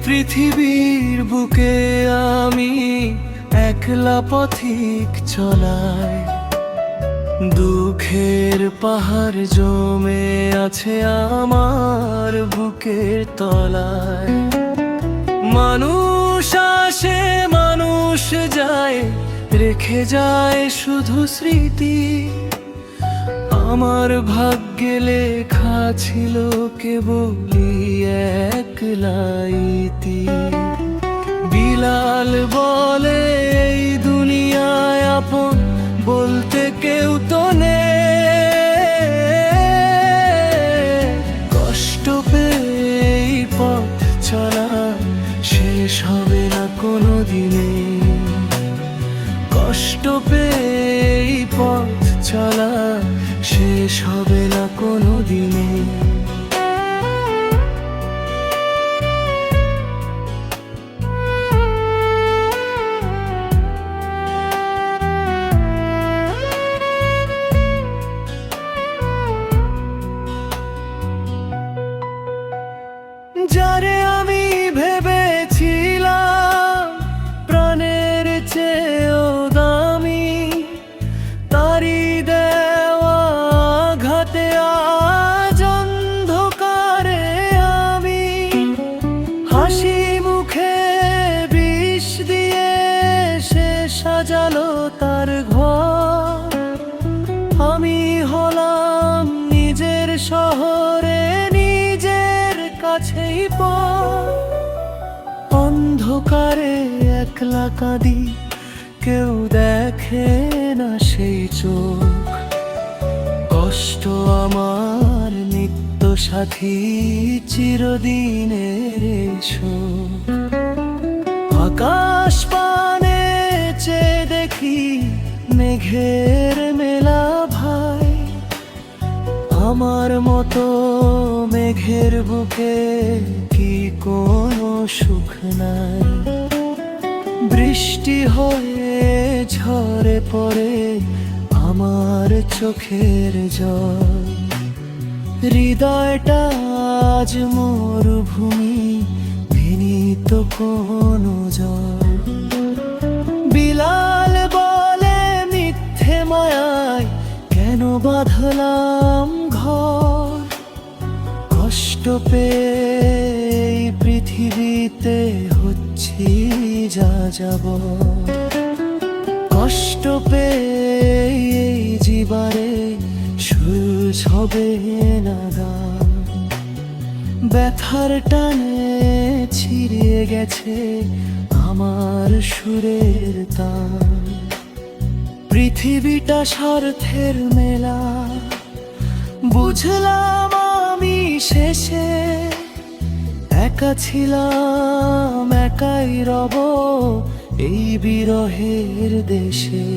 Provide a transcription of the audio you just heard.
পৃথিবীর বুকে আমি একলা পথিক চলাই, দুঃখের পাহাড় জমে আছে আমার বুকের তলায়। মানুষ আসে মানুষ যায়, রেখে যায় শুধু স্মৃতি। আমার ভাগ্যে লেখা ছিল কেবলই একলাইতি। বিলাল বলে এই দুনিয়ায় আপন বলতে কেউ তো নেই। কষ্ট পেয়ে পথ চলা শেষ হবে না কোনো দিনে, কষ্ট পেয়ে পথ চলা শেষ হবে না কোনো দিনে। যারে আমি ভেবেছিলাম প্রাণের চেয়েও দামি, তারি দেওয়া ঘাতে আজ অন্ধকারে আমি। হাসি মুখে বিষ দিয়ে সে সাজালো তার ঘর, আমি হলাম নিজের শহরে নিজের কাছেই পর। অন্ধকারে একলা কাঁদি, কেউ দেখে না সেই চোখ। কষ্ট আমার নিত্য সাথী, চিরদিনের শোক। আকাশ পানে চেয়ে দেখি মেঘের মেলা ভাই, আমার মতো মেঘের বুকে কি কোনো সুখ নাই। বৃষ্টি হয়ে ঝরে পড়ে আমার চোখের জল, হৃদয়টা আজ মরুভূমি, বিনীত কোনো জল। বিলাল বলে মিথ্যে মায়ায় কেন বাঁধলাম ঘর। কষ্ট পেয়ে পৃথিবীতে হচ্ছি যা যাব, কষ্ট পেয়ে জীবনে সুর হবে না গান। ব্যথার টানে ছিঁড়ে গেছে আমার সুরের তান। পৃথিবীটা স্বার্থের মেলা, বুঝলাম আমি শেষে। একা ছিলাম একাই রব এই বিরহের দেশে।